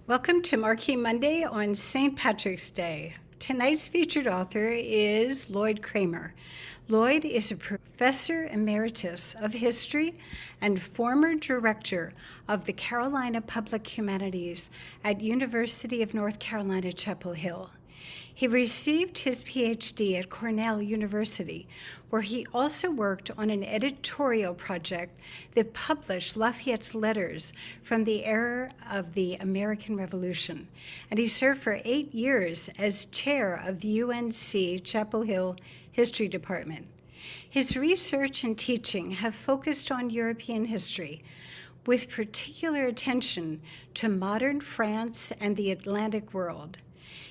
Welcome to Marquis Monday on St. Patrick's Day. Tonight's featured author is Lloyd Kramer. Lloyd is a professor emeritus of history and former director of the Carolina Public Humanities at University of North Carolina, Chapel Hill. He received his PhD at Cornell University, where he also worked on an editorial project that published Lafayette's letters from the era of the American Revolution. And he served for 8 years as chair of the UNC Chapel Hill History Department. His research and teaching have focused on European history, with particular attention to modern France and the Atlantic world.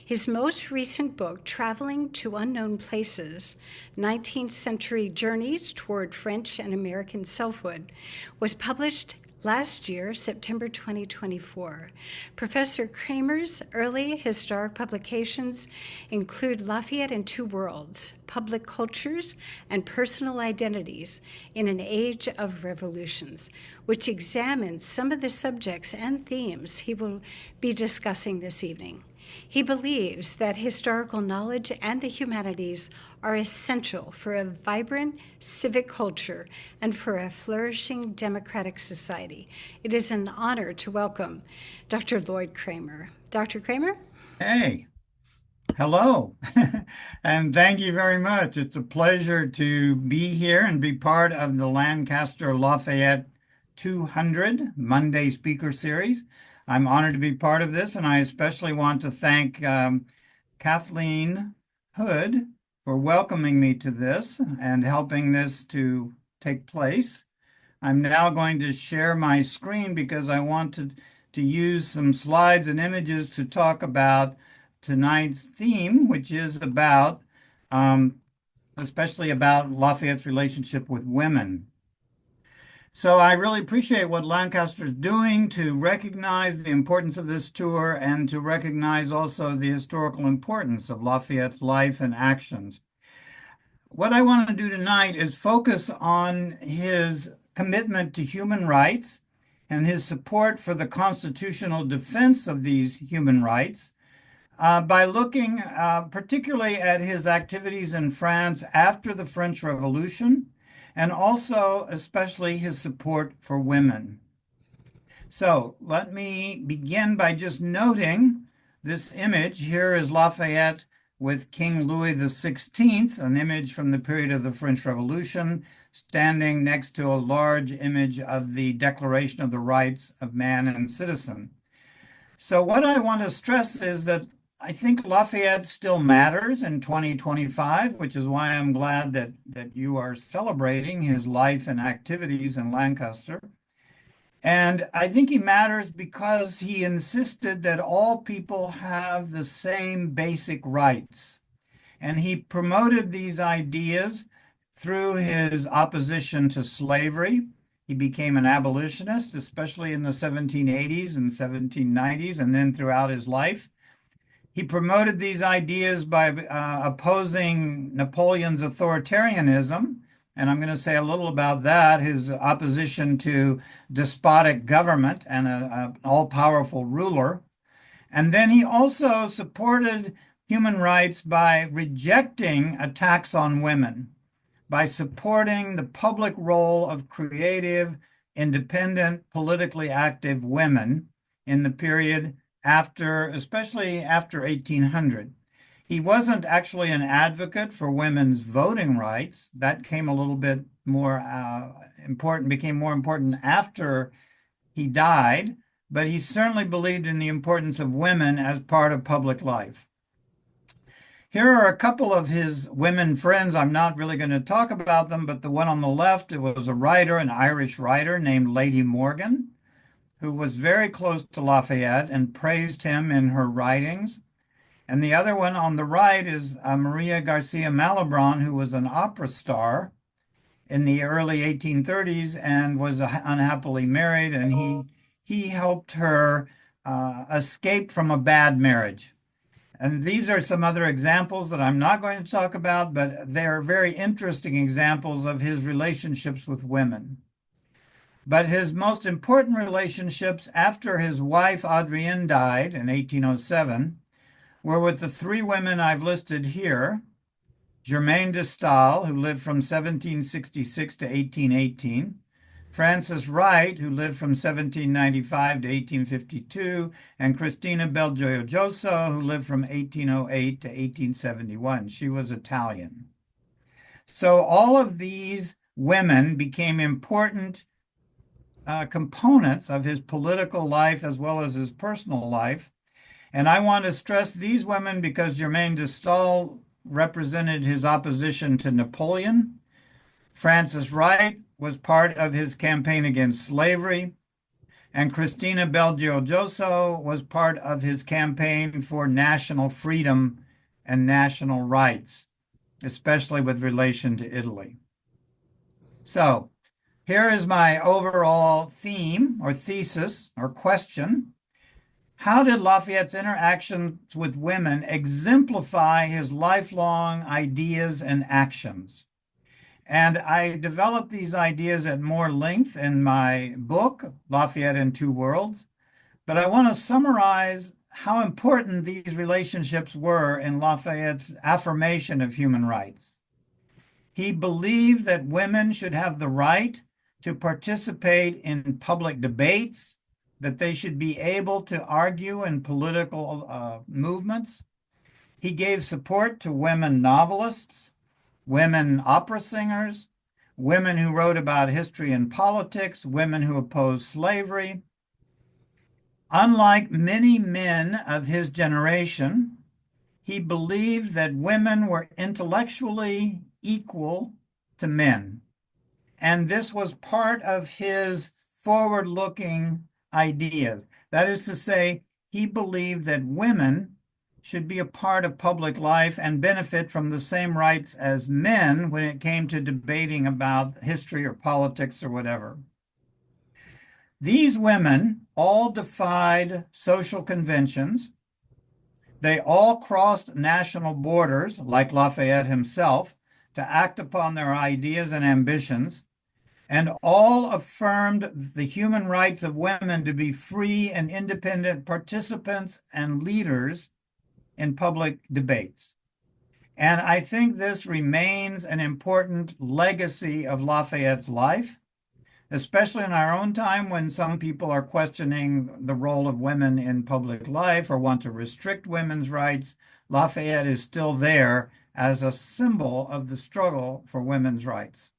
His most recent book, Traveling to Unknown Places, 19th Century Journeys Toward French and American Selfhood, was published last year, September 2024. Professor Kramer's early historic publications include Lafayette in Two Worlds, Public Cultures and Personal Identities in an Age of Revolutions, which examines some of the subjects and themes he will be discussing this evening. He believes that historical knowledge and the humanities are essential for a vibrant civic culture and for a flourishing democratic society. It is an honor to welcome Dr. Lloyd Kramer. Dr. Kramer? Hey, hello, and thank you very much. It's a pleasure to be here and be part of the Lancaster Lafayette 200 Monday Speaker Series. I'm honored to be part of this, and I especially want to thank Kathleen Hood for welcoming me to this and helping this to take place. I'm now going to share my screen because I wanted to use some slides and images to talk about tonight's theme, which is about, especially about Lafayette's relationship with women. So I really appreciate what Lancaster is doing to recognize the importance of this tour and to recognize also the historical importance of Lafayette's life and actions. What I want to do tonight is focus on his commitment to human rights and his support for the constitutional defense of these human rights by looking particularly at his activities in France after the French Revolution, and also especially his support for women. So let me begin by just noting this image. Here is Lafayette with King Louis XVI, an image from the period of the French Revolution, standing next to a large image of the Declaration of the Rights of Man and Citizen. So what I want to stress is that I think Lafayette still matters in 2025, which is why I'm glad that you are celebrating his life and activities in Lancaster. And I think he matters because he insisted that all people have the same basic rights. And he promoted these ideas through his opposition to slavery. He became an abolitionist, especially in the 1780s and 1790s, and then throughout his life. He promoted these ideas by opposing Napoleon's authoritarianism, and I'm going to say a little about that, his opposition to despotic government and an all-powerful ruler. And then he also supported human rights by rejecting attacks on women, by supporting the public role of creative, independent, politically active women in the period after, especially after 1800. He wasn't actually an advocate for women's voting rights. That came a little bit more important, became more important after he died, but he certainly believed in the importance of women as part of public life. Here are a couple of his women friends. I'm not really going to talk about them, but the one on the left, it was a writer, an Irish writer named Lady Morgan, who was very close to Lafayette and praised him in her writings. And the other one on the right is Maria Garcia Malibran, who was an opera star in the early 1830s and was unhappily married, and he helped her escape from a bad marriage. And these are some other examples that I'm not going to talk about, but they're very interesting examples of his relationships with women. But his most important relationships after his wife Adrienne died in 1807 were with the three women I've listed here: Germaine de Stael, who lived from 1766 to 1818, Frances Wright, who lived from 1795 to 1852, and Cristina Belgiojoso, who lived from 1808 to 1871. She was Italian. So all of these women became important components of his political life as well as his personal life. And I want to stress these women because Germaine de Stael represented his opposition to Napoleon. Frances Wright was part of his campaign against slavery. And Cristina Belgiojoso was part of his campaign for national freedom and national rights, especially with relation to Italy. So here is my overall theme or thesis or question. How did Lafayette's interactions with women exemplify his lifelong ideas and actions? And I developed these ideas at more length in my book, Lafayette in Two Worlds, but I want to summarize how important these relationships were in Lafayette's affirmation of human rights. He believed that women should have the right to participate in public debates, that they should be able to argue in political movements. He gave support to women novelists, women opera singers, women who wrote about history and politics, women who opposed slavery. Unlike many men of his generation, he believed that women were intellectually equal to men. And this was part of his forward-looking ideas. That is to say, he believed that women should be a part of public life and benefit from the same rights as men when it came to debating about history or politics or whatever. These women all defied social conventions. They all crossed national borders, like Lafayette himself, to act upon their ideas and ambitions, and all affirmed the human rights of women to be free and independent participants and leaders in public debates. And I think this remains an important legacy of Lafayette's life, especially in our own time when some people are questioning the role of women in public life or want to restrict women's rights. Lafayette is still there as a symbol of the struggle for women's rights.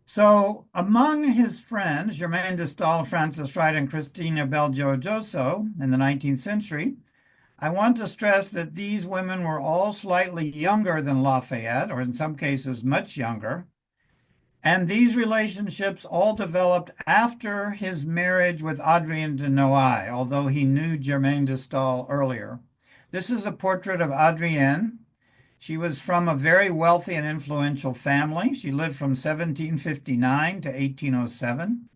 So among his friends, Germaine de Stael, Frances Wright, and Cristina Belgiojoso in the 19th century, I want to stress that these women were all slightly younger than Lafayette, or in some cases much younger. And these relationships all developed after his marriage with Adrienne de Noailles, although he knew Germaine de Stael earlier. This is a portrait of Adrienne. She was from a very wealthy and influential family. She lived from 1759 to 1807.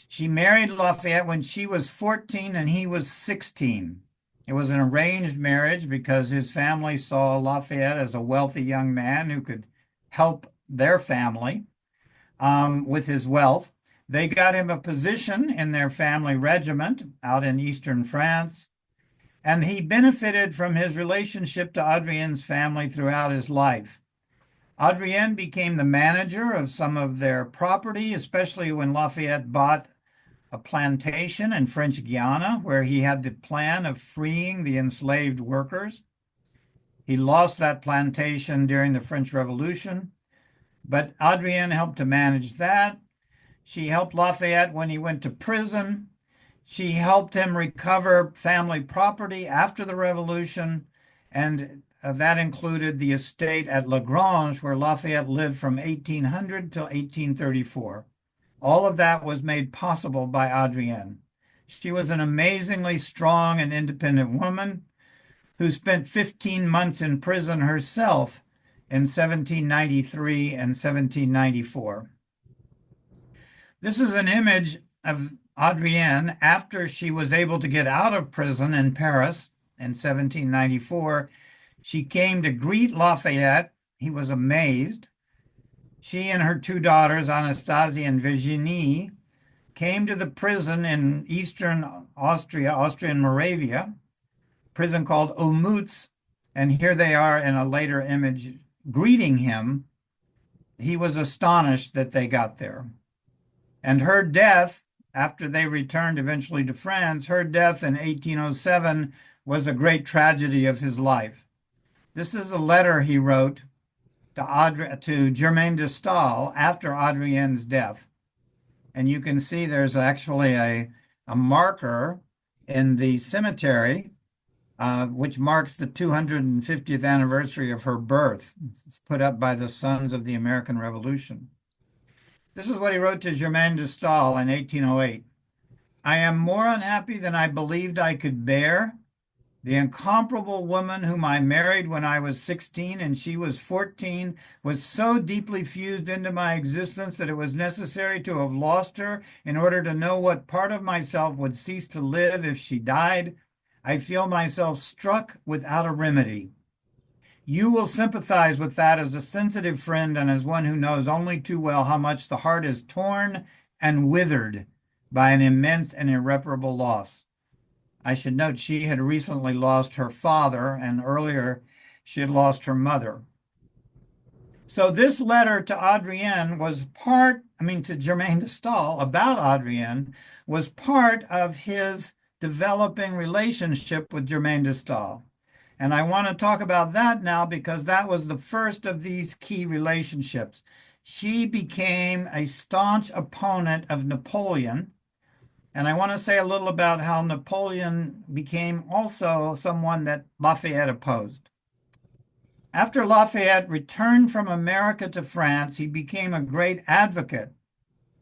She married Lafayette when she was 14 and he was 16. It was an arranged marriage because his family saw Lafayette as a wealthy young man who could help their family with his wealth. They got him a position in their family regiment out in eastern France, and he benefited from his relationship to Adrienne's family throughout his life. Adrienne became the manager of some of their property, especially when Lafayette bought a plantation in French Guiana, where he had the plan of freeing the enslaved workers. He lost that plantation during the French Revolution, but Adrienne helped to manage that. She helped Lafayette when he went to prison. She helped him recover family property after the Revolution, and that included the estate at La Grange, where Lafayette lived from 1800 till 1834. All of that was made possible by Adrienne. She was an amazingly strong and independent woman who spent 15 months in prison herself in 1793 and 1794. This is an image of Adrienne after she was able to get out of prison in Paris in 1794. She came to greet Lafayette. He was amazed. She and her two daughters, Anastasia and Virginie, came to the prison in eastern Austria, Austrian Moravia, prison called Olmütz, and here they are in a later image greeting him. He was astonished that they got there. And her death, after they returned eventually to France, her death in 1807 was a great tragedy of his life. This is a letter he wrote to Germaine de Stael after Adrienne's death. And you can see there's actually a marker in the cemetery, which marks the 250th anniversary of her birth. It's put up by the Sons of the American Revolution. This is what he wrote to Germaine de Stael in 1808. I am more unhappy than I believed I could bear. The incomparable woman whom I married when I was 16 and she was 14 was so deeply fused into my existence that it was necessary to have lost her in order to know what part of myself would cease to live if she died. I feel myself struck without a remedy. You will sympathize with that as a sensitive friend and as one who knows only too well how much the heart is torn and withered by an immense and irreparable loss. I should note she had recently lost her father, and earlier she had lost her mother. So this letter to Adrienne was to Germaine de Stael about Adrienne was part of his developing relationship with Germaine de Stael. And I want to talk about that now because that was the first of these key relationships. She became a staunch opponent of Napoleon. And I want to say a little about how Napoleon became also someone that Lafayette opposed. After Lafayette returned from America to France, he became a great advocate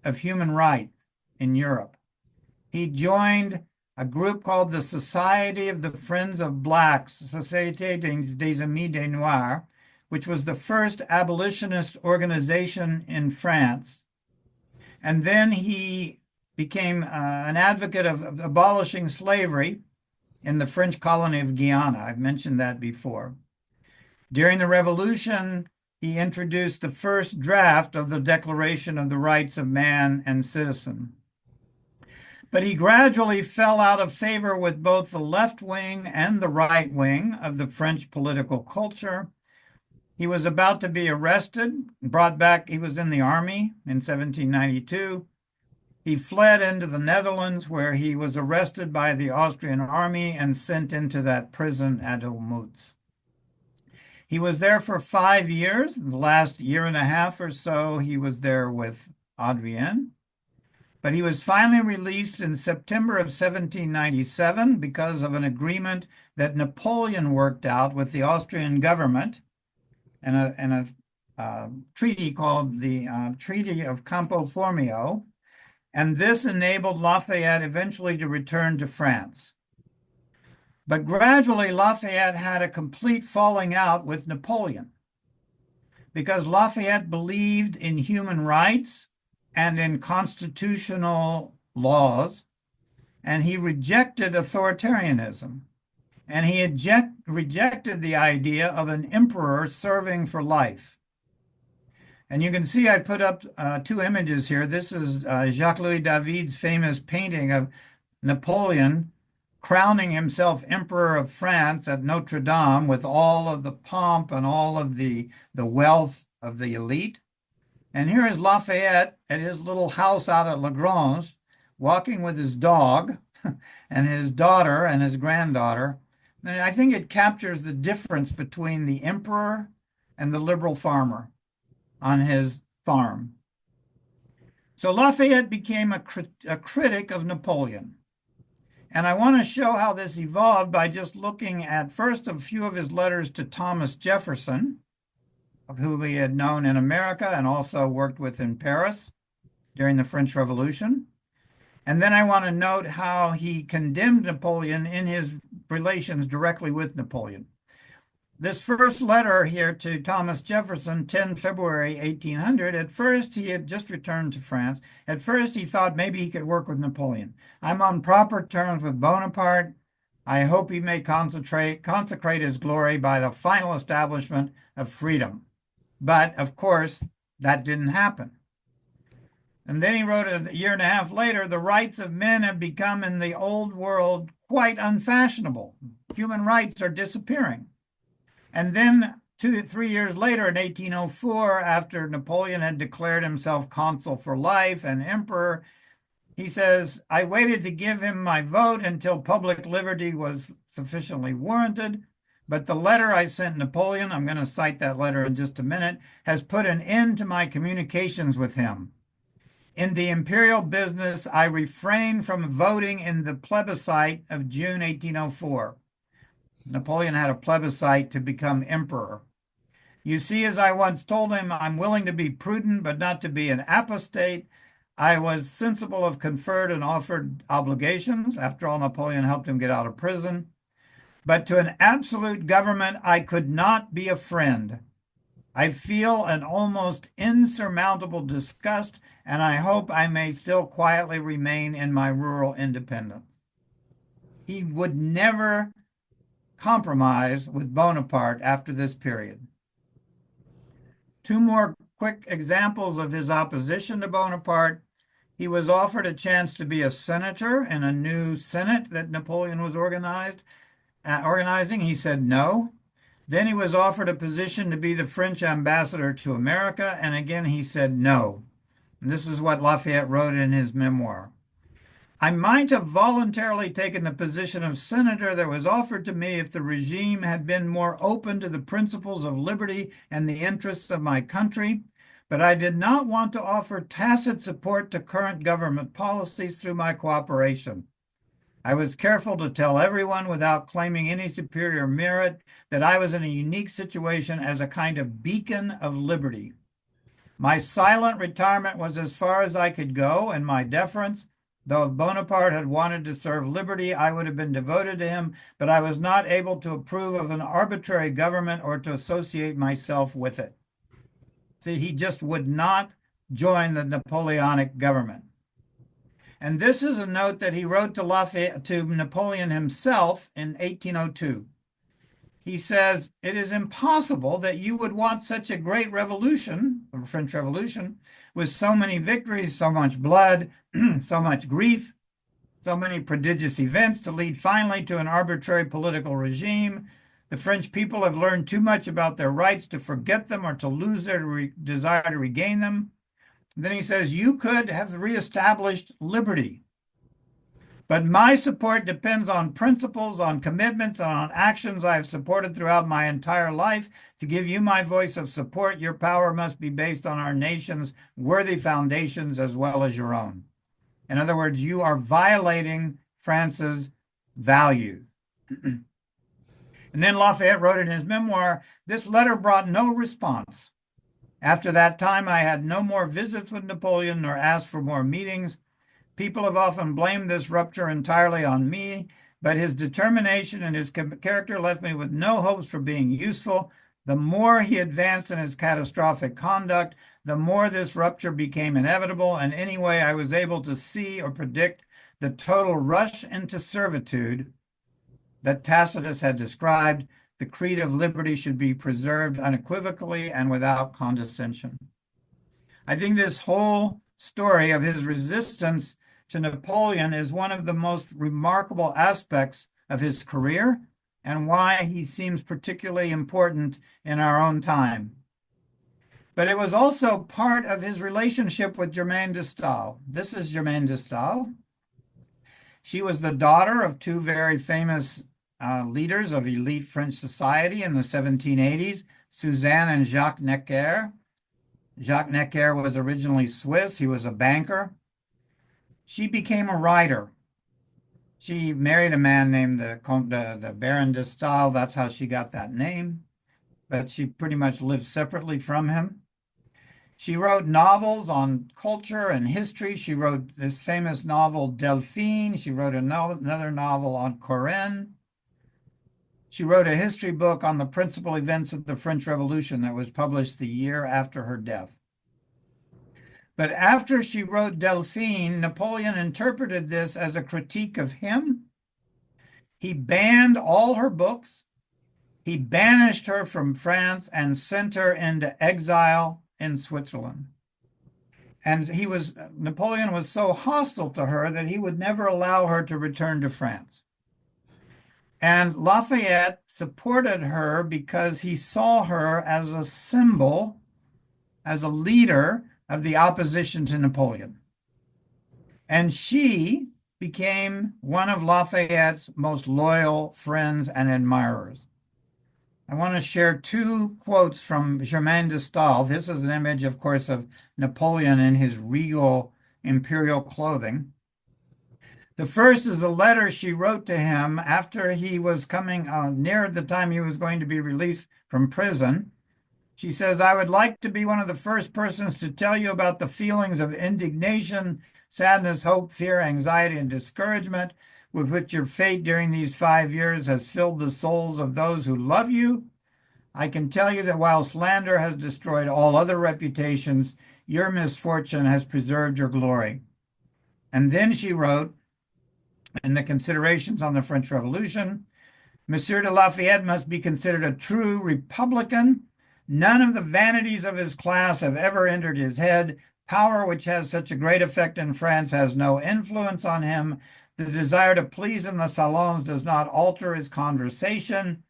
of human rights in Europe. He joined a group called the Society of the Friends of Blacks, Société des Amis des Noirs, which was the first abolitionist organization in France. And then he became an advocate of abolishing slavery in the French colony of Guyana. I've mentioned that before. During the Revolution, he introduced the first draft of the Declaration of the Rights of Man and Citizen. But he gradually fell out of favor with both the left wing and the right wing of the French political culture. He was about to be arrested, brought back. He was in the army in 1792. He fled into the Netherlands, where he was arrested by the Austrian army and sent into that prison at Olmütz. He was there for 5 years. The last year and a half or so, he was there with Adrienne. But he was finally released in September of 1797 because of an agreement that Napoleon worked out with the Austrian government and a treaty called the Treaty of Campo Formio. And this enabled Lafayette eventually to return to France. But gradually, Lafayette had a complete falling out with Napoleon because Lafayette believed in human rights and in constitutional laws, and he rejected authoritarianism. And he rejected the idea of an emperor serving for life. And you can see I put up two images here. This is Jacques-Louis David's famous painting of Napoleon crowning himself Emperor of France at Notre Dame with all of the pomp and all of the wealth of the elite. And here is Lafayette at his little house out at Lagrange, walking with his dog and his daughter and his granddaughter. And I think it captures the difference between the emperor and the liberal farmer on his farm. So Lafayette became a critic of Napoleon. And I want to show how this evolved by just looking at first a few of his letters to Thomas Jefferson, of whom he had known in America and also worked with in Paris during the French Revolution. And then I want to note how he condemned Napoleon in his relations directly with Napoleon. This first letter here to Thomas Jefferson, 10 February 1800, at first he had just returned to France. At first he thought maybe he could work with Napoleon. I'm on proper terms with Bonaparte. I hope he may consecrate his glory by the final establishment of freedom. But of course, That didn't happen. And then he wrote a year and a half later, the rights of men have become in the old world quite unfashionable. Human rights are disappearing. And then 3 years later, in 1804, after Napoleon had declared himself consul for life and emperor, he says, I waited to give him my vote until public liberty was sufficiently warranted. But the letter I sent Napoleon, I'm going to cite that letter in just a minute, has put an end to my communications with him. In the imperial business, I refrained from voting in the plebiscite of June 1804. Napoleon had a plebiscite to become emperor. You see, as I once told him, I'm willing to be prudent, but not to be an apostate. I was sensible of conferred and offered obligations. After all, Napoleon helped him get out of prison. But to an absolute government, I could not be a friend. I feel an almost insurmountable disgust, and I hope I may still quietly remain in my rural independence. He would never compromise with Bonaparte after this period. Two more quick examples of his opposition to Bonaparte. He was offered a chance to be a senator in a new Senate that Napoleon was organizing. He said no. Then he was offered a position to be the French ambassador to America, and again he said no. And this is what Lafayette wrote in his memoir. I might have voluntarily taken the position of senator that was offered to me if the regime had been more open to the principles of liberty and the interests of my country, but I did not want to offer tacit support to current government policies through my cooperation. I was careful to tell everyone without claiming any superior merit that I was in a unique situation as a kind of beacon of liberty. My silent retirement was as far as I could go in my deference. Though if Bonaparte had wanted to serve liberty, I would have been devoted to him, but I was not able to approve of an arbitrary government or to associate myself with it. See, he just would not join the Napoleonic government. And this is a note that he wrote to Napoleon himself in 1802. He says, it is impossible that you would want such a great revolution, the French Revolution, with so many victories, so much blood, so much grief, so many prodigious events to lead finally to an arbitrary political regime. The French people have learned too much about their rights to forget them or to lose their desire to regain them. And then he says, you could have reestablished liberty. But my support depends on principles, on commitments, and on actions I have supported throughout my entire life. To give you my voice of support, your power must be based on our nation's worthy foundations as well as your own. In other words, you are violating France's values. And then Lafayette wrote in his memoir, this letter brought no response. After that time, I had no more visits with Napoleon nor asked for more meetings. People have often blamed this rupture entirely on me, but his determination and his character left me with no hopes for being useful. The more he advanced in his catastrophic conduct, the more this rupture became inevitable, and anyway, I was able to see or predict the total rush into servitude that Tacitus had described. The creed of liberty should be preserved unequivocally and without condescension. I think this whole story of his resistance to Napoleon is one of the most remarkable aspects of his career and why he seems particularly important in our own time. But it was also part of his relationship with Germaine de Staël. This is Germaine de Staël. She was the daughter of two very famous leaders of elite French society in the 1780s, Suzanne and Jacques Necker. Jacques Necker was originally Swiss. He was a banker. She became a writer. She married a man named the Baron de Staël. That's how she got that name. But she pretty much lived separately from him. She wrote novels on culture and history. She wrote this famous novel, Delphine. She wrote another novel on Corinne. She wrote a history book on the principal events of the French Revolution that was published the year after her death. But after she wrote Delphine, Napoleon interpreted this as a critique of him. He banned all her books. He banished her from France and sent her into exile in Switzerland. And Napoleon was so hostile to her that he would never allow her to return to France. And Lafayette supported her because he saw her as a symbol, as a leader of the opposition to Napoleon. And she became one of Lafayette's most loyal friends and admirers. I want to share two quotes from Germain de Staël. This is an image, of course, of Napoleon in his regal imperial clothing. The first is a letter she wrote to him after he was coming near the time he was going to be released from prison. She says, "I would like to be one of the first persons to tell you about the feelings of indignation, sadness, hope, fear, anxiety, and discouragement with which your fate during these 5 years has filled the souls of those who love you. I can tell you that while slander has destroyed all other reputations, your misfortune has preserved your glory." And then she wrote, in the considerations on the French Revolution, "Monsieur de Lafayette must be considered a true Republican. None of the vanities of his class have ever entered his head. Power, which has such a great effect in France, has no influence on him. The desire to please in the salons does not alter his conversation.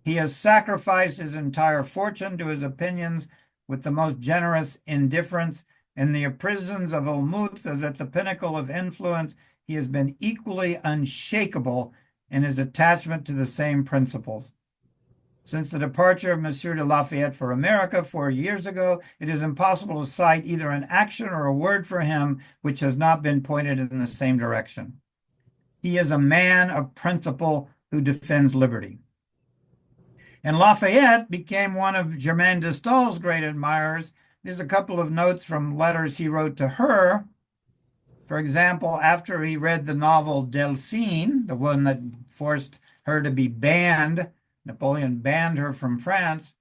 He has sacrificed his entire fortune to his opinions with the most generous indifference. In the prisons of Olmutz, as at the pinnacle of influence, he has been equally unshakable in his attachment to the same principles. Since the departure of Monsieur de Lafayette for America 4 years ago, it is impossible to cite either an action or a word for him which has not been pointed in the same direction. He is a man of principle who defends liberty." And Lafayette became one of Germain de Staël's great admirers. There's a couple of notes from letters he wrote to her. For example, after he read the novel Delphine, the one that forced her to be banned, Napoleon banned her from France.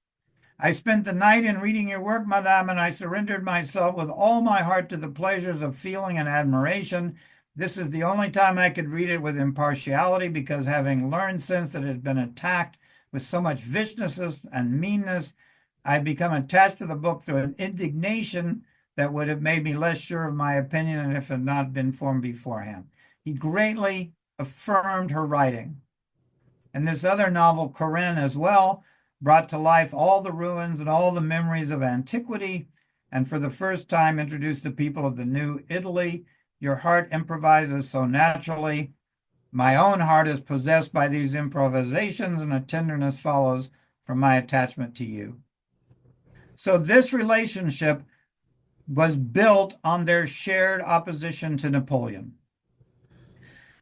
"I spent the night in reading your work, madame, and I surrendered myself with all my heart to the pleasures of feeling and admiration. This is the only time I could read it with impartiality, because having learned since that it had been attacked with so much viciousness and meanness, I've become attached to the book through an indignation that would have made me less sure of my opinion and if it had not been formed beforehand." He greatly affirmed her writing. And this other novel, Corinne, as well, brought to life all the ruins and all the memories of antiquity, and for the first time introduced the people of the new Italy. Your heart improvises so naturally. My own heart is possessed by these improvisations, and a tenderness follows from my attachment to you. So this relationship was built on their shared opposition to Napoleon.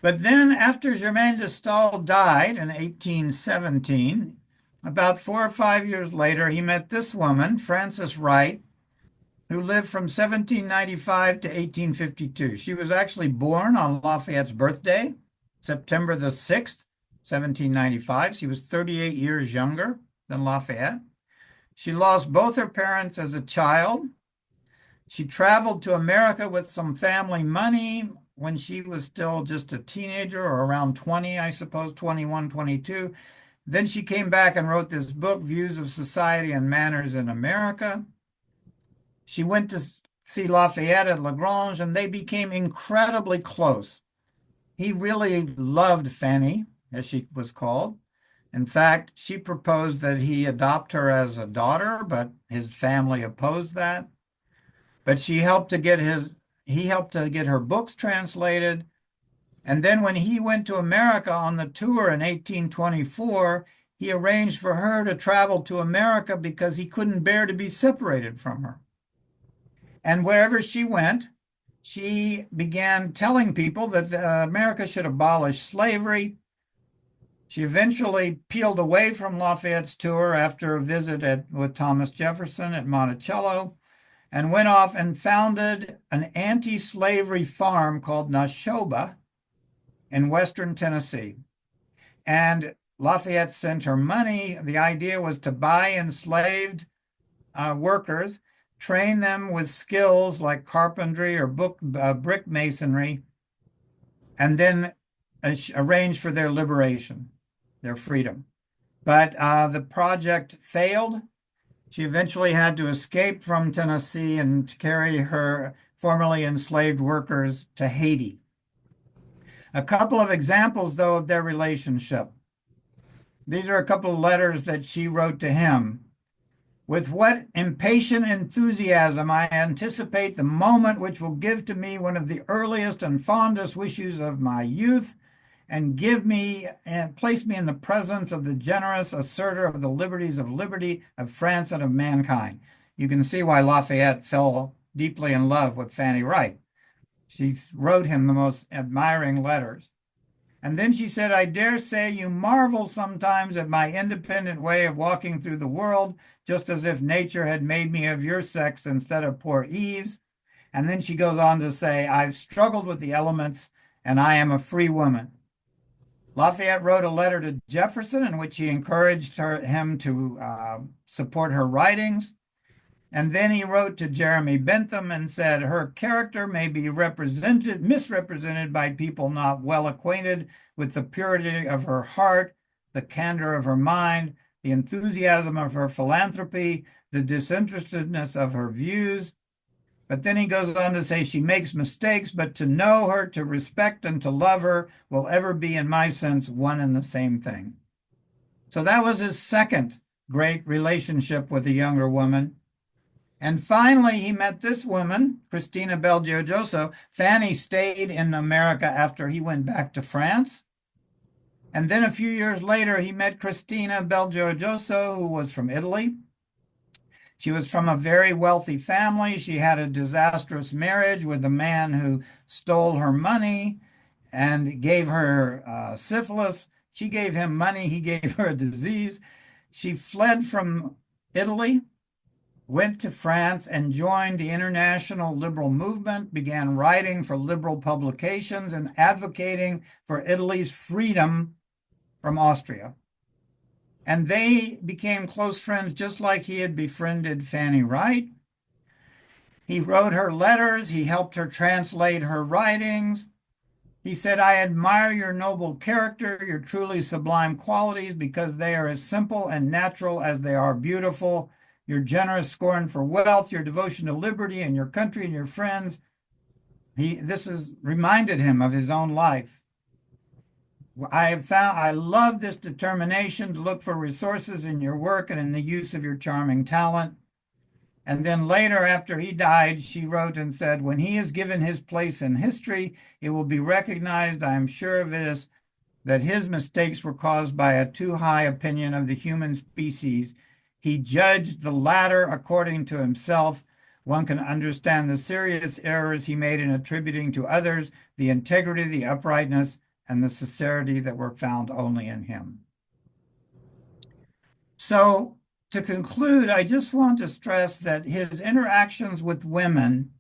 But then, after Germain de Staël died in 1817, about 4 or 5 years later, he met this woman, Frances Wright, who lived from 1795 to 1852. She was actually born on Lafayette's birthday, September the 6th, 1795. She was 38 years younger than Lafayette. She lost both her parents as a child. She traveled to America with some family money when she was still just a teenager, or around 20, I suppose, 21, 22. Then she came back and wrote this book, Views of Society and Manners in America. She went to see Lafayette at Lagrange, and they became incredibly close. He really loved Fanny, as she was called. In fact, she proposed that he adopt her as a daughter, but his family opposed that. But he helped to get her books translated. And then when he went to America on the tour in 1824, he arranged for her to travel to America because he couldn't bear to be separated from her. And wherever she went, she began telling people that America should abolish slavery. She eventually peeled away from Lafayette's tour after a visit with Thomas Jefferson at Monticello, and went off and founded an anti-slavery farm called Nashoba in western Tennessee. And Lafayette sent her money. The idea was to buy enslaved workers, train them with skills like carpentry or brick masonry, and then arrange for their liberation, their freedom. But the project failed. She eventually had to escape from Tennessee and to carry her formerly enslaved workers to Haiti. A couple of examples, though, of their relationship. These are a couple of letters that she wrote to him. With what impatient enthusiasm I anticipate the moment which will give to me one of the earliest and fondest wishes of my youth, and give me and place me in the presence of the generous assertor of the liberties of liberty of France and of mankind. You can see why Lafayette fell deeply in love with Fanny Wright. She wrote him the most admiring letters. And then she said, I dare say you marvel sometimes at my independent way of walking through the world, just as if nature had made me of your sex instead of poor Eve's. And then she goes on to say, I've struggled with the elements and I am a free woman. Lafayette wrote a letter to Jefferson in which he encouraged him to support her writings. And then he wrote to Jeremy Bentham and said, her character may be misrepresented by people not well acquainted with the purity of her heart, the candor of her mind, the enthusiasm of her philanthropy, the disinterestedness of her views. But then he goes on to say, she makes mistakes, but to know her, to respect and to love her will ever be, in my sense, one and the same thing. So that was his second great relationship with a younger woman. And finally, he met this woman, Christina Belgiojoso. Fanny stayed in America after he went back to France. And then a few years later, he met Christina Belgiojoso, who was from Italy. She was from a very wealthy family. She had a disastrous marriage with a man who stole her money and gave her syphilis. She gave him money. He gave her a disease. She fled from Italy, went to France, and joined the international liberal movement, began writing for liberal publications and advocating for Italy's freedom from Austria. And they became close friends just like he had befriended Fanny Wright. He wrote her letters. He helped her translate her writings. He said, I admire your noble character, your truly sublime qualities, because they are as simple and natural as they are beautiful. Your generous scorn for wealth, your devotion to liberty and your country and your friends. This has reminded him of his own life. I love this determination to look for resources in your work and in the use of your charming talent. And then later, after he died, she wrote and said, when he is given his place in history, it will be recognized, I am sure of this, that his mistakes were caused by a too high opinion of the human species. He judged the latter according to himself. One can understand the serious errors he made in attributing to others the integrity, the uprightness, and the sincerity that were found only in him. So, to conclude, I just want to stress that his interactions with women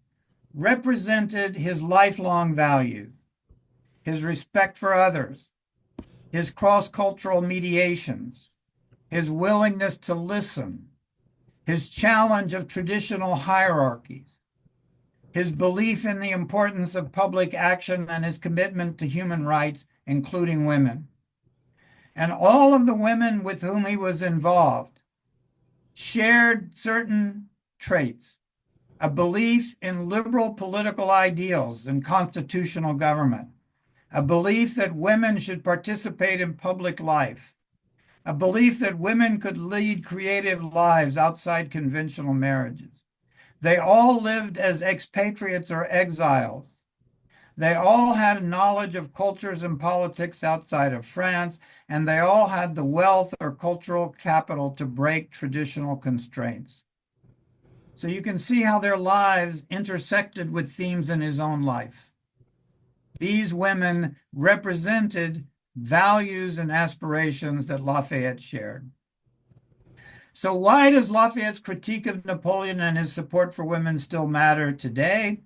represented his lifelong values, his respect for others, his cross-cultural mediations, his willingness to listen, his challenge of traditional hierarchies, his belief in the importance of public action, and his commitment to human rights, including women. And all of the women with whom he was involved shared certain traits, a belief in liberal political ideals and constitutional government, a belief that women should participate in public life, a belief that women could lead creative lives outside conventional marriages. They all lived as expatriates or exiles. They all had knowledge of cultures and politics outside of France, and they all had the wealth or cultural capital to break traditional constraints. So you can see how their lives intersected with themes in his own life. These women represented values and aspirations that Lafayette shared. So why does Lafayette's critique of Napoleon and his support for women still matter today?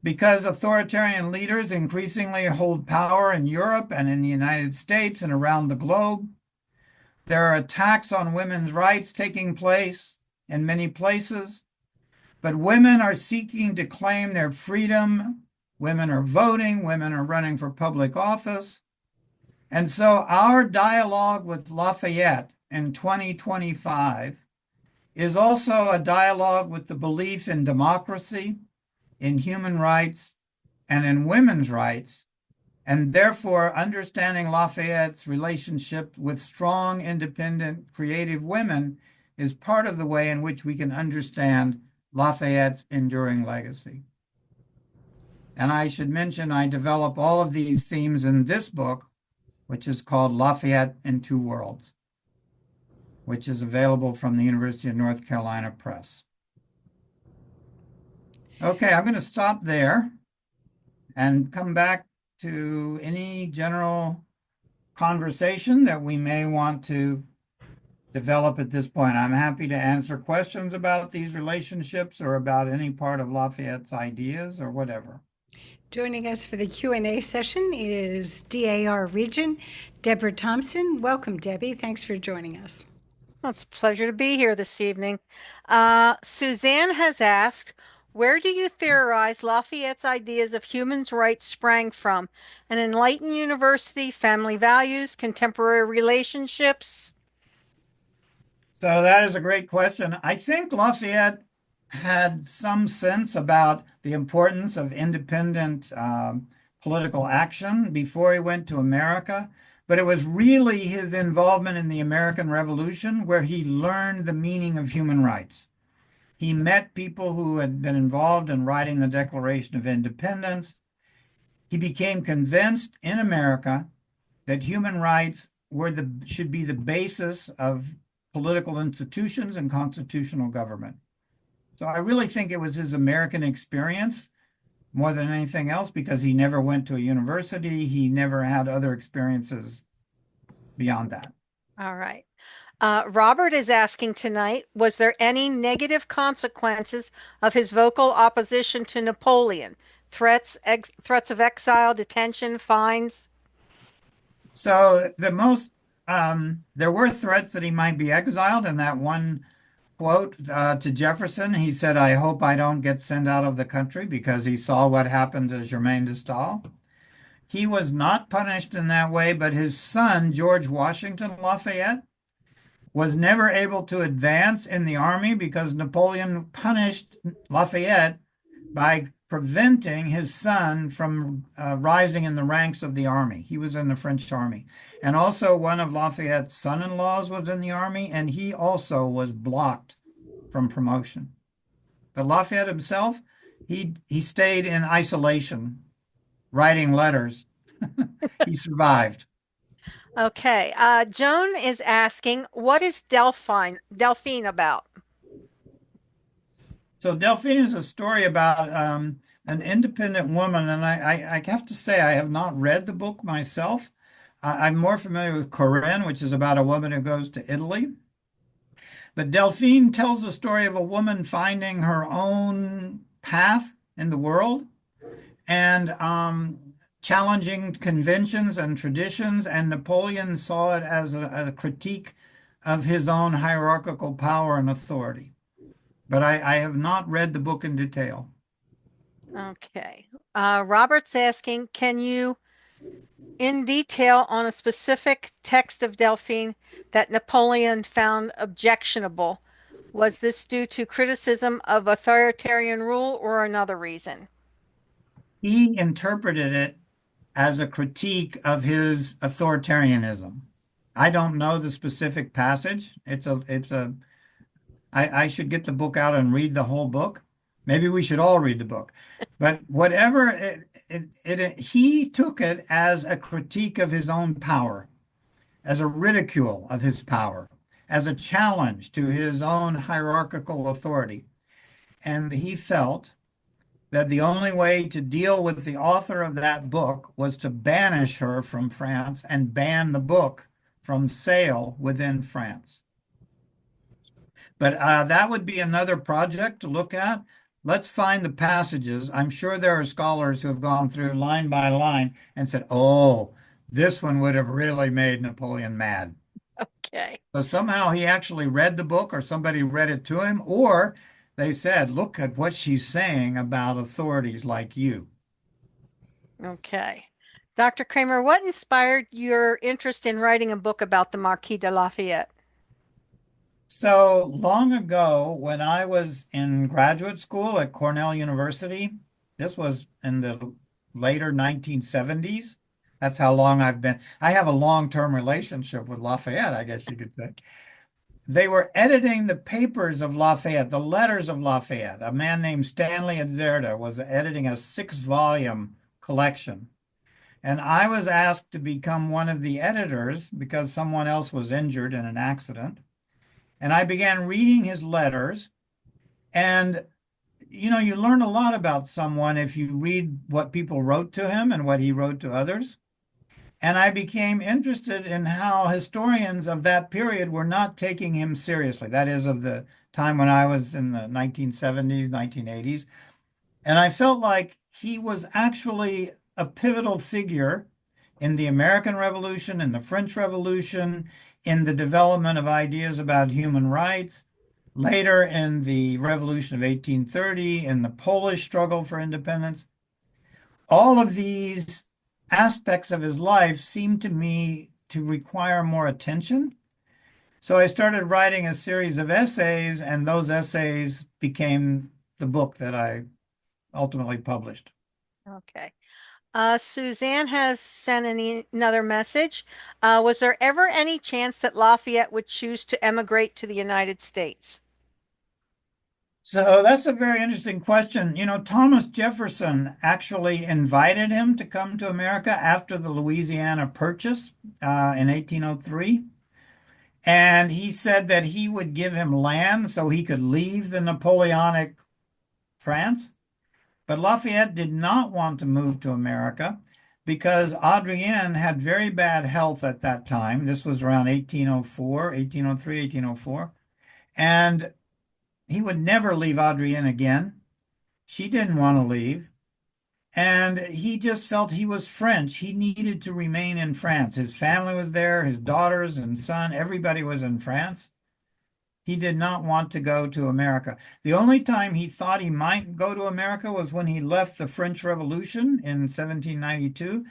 Because authoritarian leaders increasingly hold power in Europe and in the United States and around the globe. There are attacks on women's rights taking place in many places, but women are seeking to claim their freedom. Women are voting, women are running for public office. And so our dialogue with Lafayette in 2025 is also a dialogue with the belief in democracy, in human rights, and in women's rights, and therefore understanding Lafayette's relationship with strong, independent, creative women is part of the way in which we can understand Lafayette's enduring legacy. And I should mention, I develop all of these themes in this book, which is called Lafayette in Two Worlds, which is available from the University of North Carolina Press. Okay, I'm going to stop there and come back to any general conversation that we may want to develop at this point. I'm happy to answer questions about these relationships or about any part of Lafayette's ideas or whatever. Joining us for the Q&A session is DAR Region, Deborah Thompson. Welcome, Debbie. Thanks for joining us. Well, it's a pleasure to be here this evening. Suzanne has asked, where do you theorize Lafayette's ideas of human rights sprang from? An enlightened university, family values, contemporary relationships? So that is a great question. I think Lafayette had some sense about the importance of independent political action before he went to America, but it was really his involvement in the American Revolution where he learned the meaning of human rights. He met people who had been involved in writing the Declaration of Independence. He became convinced in America that human rights should be the basis of political institutions and constitutional government. So I really think it was his American experience more than anything else because he never went to a university. He never had other experiences beyond that. All right. Robert is asking tonight, was there any negative consequences of his vocal opposition to Napoleon? Threats of exile, detention, fines? So there were threats that he might be exiled. In that one quote to Jefferson, he said, "I hope I don't get sent out of the country," because he saw what happened to Germain de Stael. He was not punished in that way, but his son, George Washington Lafayette, was never able to advance in the army because Napoleon punished Lafayette by preventing his son from rising in the ranks of the army. He was in the French army. And also one of Lafayette's son-in-laws was in the army, and he also was blocked from promotion. But Lafayette himself, he stayed in isolation, writing letters. He survived. Okay. Joan is asking, what is Delphine about? So Delphine is a story about an independent woman, and I have to say I have not read the book myself. I'm more familiar with Corinne, which is about a woman who goes to Italy. But Delphine tells the story of a woman finding her own path in the world and challenging conventions and traditions. And Napoleon saw it as a critique of his own hierarchical power and authority. But I have not read the book in detail. Okay. Robert's asking, can you in detail on a specific text of Delphine that Napoleon found objectionable? Was this due to criticism of authoritarian rule or another reason? He interpreted it as a critique of his authoritarianism. I don't know the specific passage. I should get the book out and read the whole book. Maybe we should all read the book. But whatever he took it as a critique of his own power, as a ridicule of his power, as a challenge to his own hierarchical authority. And he felt that the only way to deal with the author of that book was to banish her from France and ban the book from sale within France. But that would be another project to look at. Let's find the passages. I'm sure there are scholars who have gone through line by line and said, oh, this one would have really made Napoleon mad. Okay. So somehow he actually read the book or somebody read it to him, or they said, look at what she's saying about authorities like you. Okay. Dr. Kramer, what inspired your interest in writing a book about the Marquis de Lafayette? So long ago, when I was in graduate school at Cornell University, this was in the later 1970s. That's how long I've been. I have a long-term relationship with Lafayette, I guess you could say. They were editing the papers of Lafayette, the letters of Lafayette. A man named Stanley Atzerda was editing a 6-volume collection. And I was asked to become one of the editors because someone else was injured in an accident. And I began reading his letters. And, you learn a lot about someone if you read what people wrote to him and what he wrote to others. And I became interested in how historians of that period were not taking him seriously. That is, of the time when I was in the 1970s, 1980s. And I felt like he was actually a pivotal figure in the American Revolution, in the French Revolution, in the development of ideas about human rights, later in the Revolution of 1830, in the Polish struggle for independence. All of these aspects of his life seemed to me to require more attention. So I started writing a series of essays, and those essays became the book that I ultimately published. Okay. Suzanne has sent another message. Was there ever any chance that Lafayette would choose to emigrate to the United States? So that's a very interesting question. Thomas Jefferson actually invited him to come to America after the Louisiana Purchase in 1803. And he said that he would give him land so he could leave the Napoleonic France. But Lafayette did not want to move to America because Adrienne had very bad health at that time. This was around 1804, 1803, 1804. And he would never leave Adrienne again. She didn't want to leave. And he just felt he was French. He needed to remain in France. His family was there, his daughters and son, everybody was in France. He did not want to go to America. The only time he thought he might go to America was when he left the French Revolution in 1792.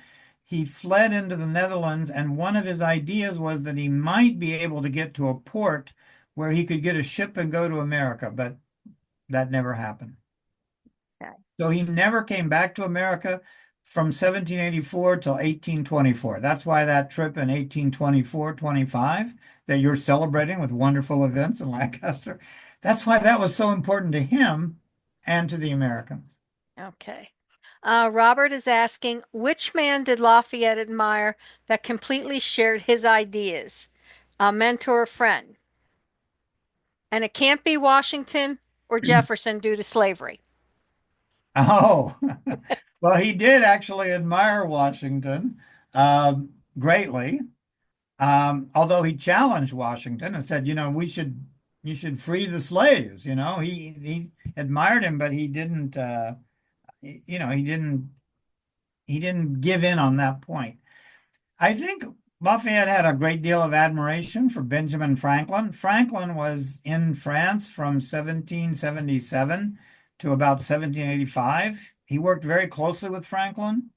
He fled into the Netherlands, and one of his ideas was that he might be able to get to a port where he could get a ship and go to America, but that never happened. Okay. So he never came back to America from 1784 till 1824. That's why that trip in 1824-25 that you're celebrating with wonderful events in Lancaster, that's why that was so important to him and to the Americans. Okay. Robert is asking, which man did Lafayette admire that completely shared his ideas? A mentor or friend? And it can't be Washington or Jefferson due to slavery. Oh, well, he did actually admire Washington greatly. Although he challenged Washington and said, you should free the slaves. He admired him, but he didn't, he didn't give in on that point. I think Lafayette had a great deal of admiration for Benjamin Franklin. Franklin was in France from 1777 to about 1785. He worked very closely with Franklin.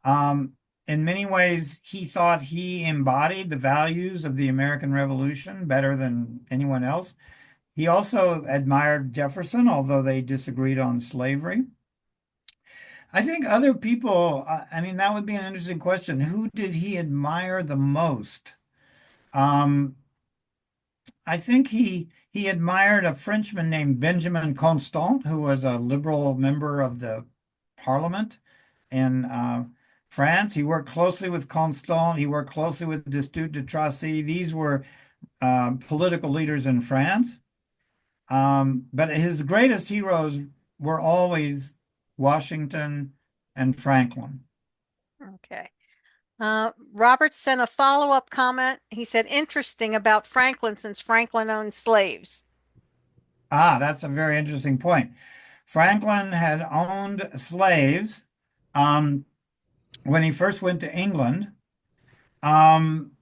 In many ways, he thought he embodied the values of the American Revolution better than anyone else. He also admired Jefferson, although they disagreed on slavery. I think other people, I mean, that would be an interesting question. Who did he admire the most? Um, I think he admired a Frenchman named Benjamin Constant, who was a liberal member of the parliament in France. He worked closely with Constant. He worked closely with Destutt de Tracy. These were political leaders in France. But his greatest heroes were always Washington and Franklin. Okay. Robert sent a follow-up comment. He said, interesting about Franklin since Franklin owned slaves. That's a very interesting point. Franklin had owned slaves when he first went to England. Um,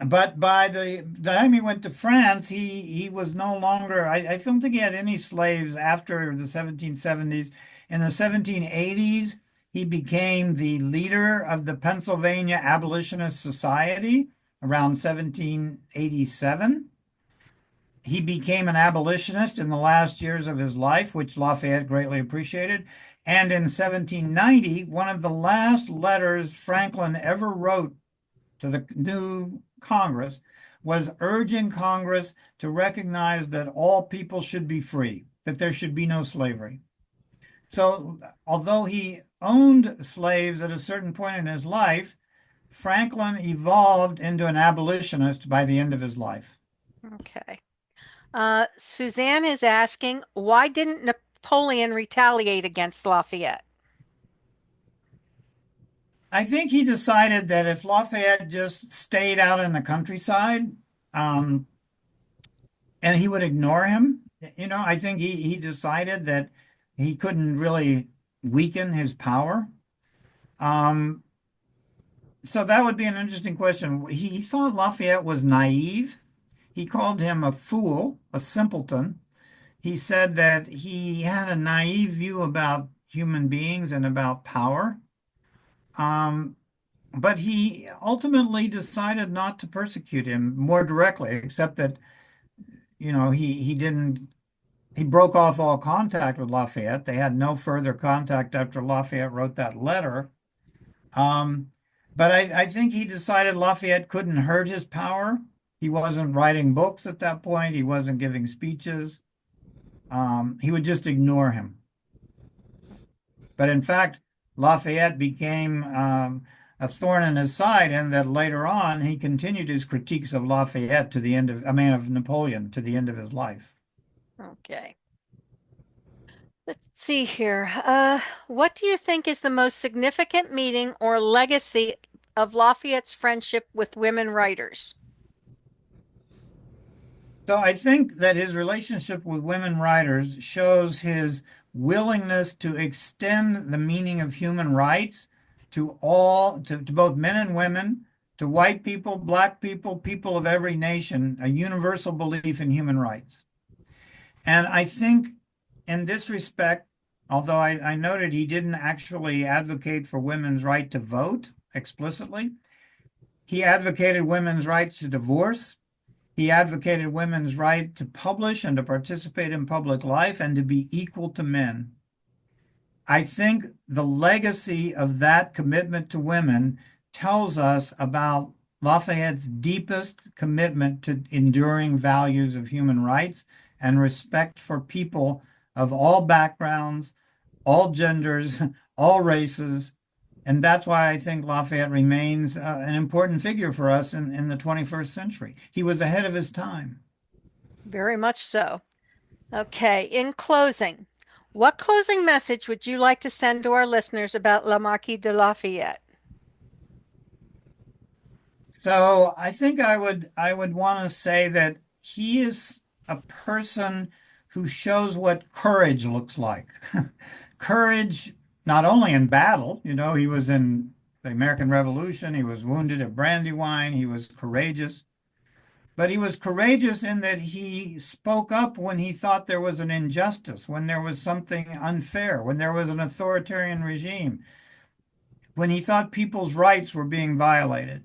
but by the time he went to France, he was no longer, I don't think he had any slaves after the 1770s. In the 1780s, he became the leader of the Pennsylvania Abolitionist Society around 1787. He became an abolitionist in the last years of his life, which Lafayette greatly appreciated. And in 1790, one of the last letters Franklin ever wrote to the new Congress was urging Congress to recognize that all people should be free, that there should be no slavery. So, although he owned slaves at a certain point in his life, Franklin evolved into an abolitionist by the end of his life. Okay. Suzanne is asking, why didn't Napoleon retaliate against Lafayette? I think he decided that if Lafayette just stayed out in the countryside, um, and he would ignore him, I think he decided that he couldn't really weaken his power. Um, so that would be an interesting question. He thought Lafayette was naive. He called him a fool, a simpleton. He said that he had a naive view about human beings and about power. Um, but he ultimately decided not to persecute him more directly, except that, he didn't, he broke off all contact with Lafayette. They had no further contact after Lafayette wrote that letter. Um, but I think he decided Lafayette couldn't hurt his power. He wasn't writing books at that point. He wasn't giving speeches. He would just ignore him. But in fact, Lafayette became a thorn in his side, and that later on he continued his critiques of Lafayette to the end of, of Napoleon to the end of his life. Okay. Let's see here. What do you think is the most significant meeting or legacy of Lafayette's friendship with women writers? So I think that his relationship with women writers shows his willingness to extend the meaning of human rights to both men and women, to white people, black people, people of every nation, a universal belief in human rights. And I think in this respect, although I noted he didn't actually advocate for women's right to vote explicitly, he advocated women's right to divorce. He advocated women's right to publish and to participate in public life and to be equal to men. I think the legacy of that commitment to women tells us about Lafayette's deepest commitment to enduring values of human rights and respect for people of all backgrounds, all genders, all races. And that's why I think Lafayette remains an important figure for us in the 21st century. He was ahead of his time. Very much so. Okay, in closing, what closing message would you like to send to our listeners about Le Marquis de Lafayette? So I think I would want to say that he is a person who shows what courage looks like. Courage, not only in battle, he was in the American Revolution, he was wounded at Brandywine, he was courageous. But he was courageous in that he spoke up when he thought there was an injustice, when there was something unfair, when there was an authoritarian regime, when he thought people's rights were being violated.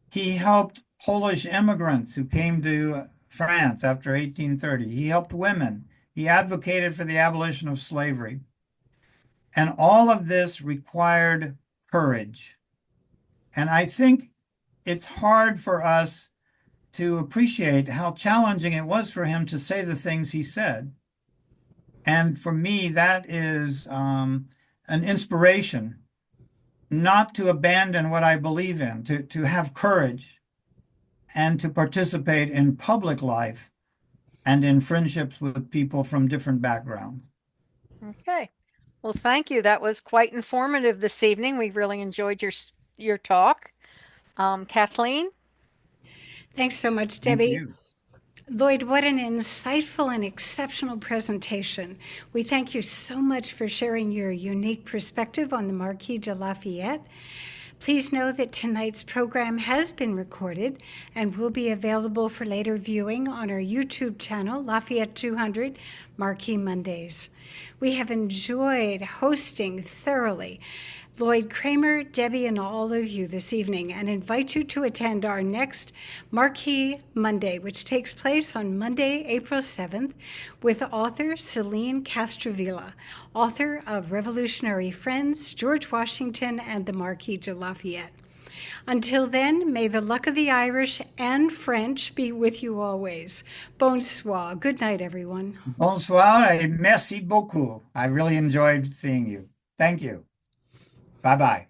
He helped Polish immigrants who came to France after 1830. He helped women. He advocated for the abolition of slavery. And all of this required courage. And I think it's hard for us to appreciate how challenging it was for him to say the things he said. And for me, that is an inspiration not to abandon what I believe in, to have courage and to participate in public life and in friendships with people from different backgrounds. Okay. Well, thank you. That was quite informative this evening. We really enjoyed your talk. Kathleen? Thanks so much, Thank Debbie. you. Lloyd, what an insightful and exceptional presentation. We thank you so much for sharing your unique perspective on the Marquis de Lafayette. Please know that tonight's program has been recorded and will be available for later viewing on our YouTube channel, Lafayette 200 Marquis Mondays. We have enjoyed hosting thoroughly Lloyd Kramer, Debbie, and all of you this evening, and invite you to attend our next Marquis Monday, which takes place on Monday, April 7th, with author Celine Castrovilla, author of Revolutionary Friends, George Washington, and the Marquis de Lafayette. Until then, may the luck of the Irish and French be with you always. Bonsoir. Good night, everyone. Bonsoir et merci beaucoup. I really enjoyed seeing you. Thank you. Bye-bye.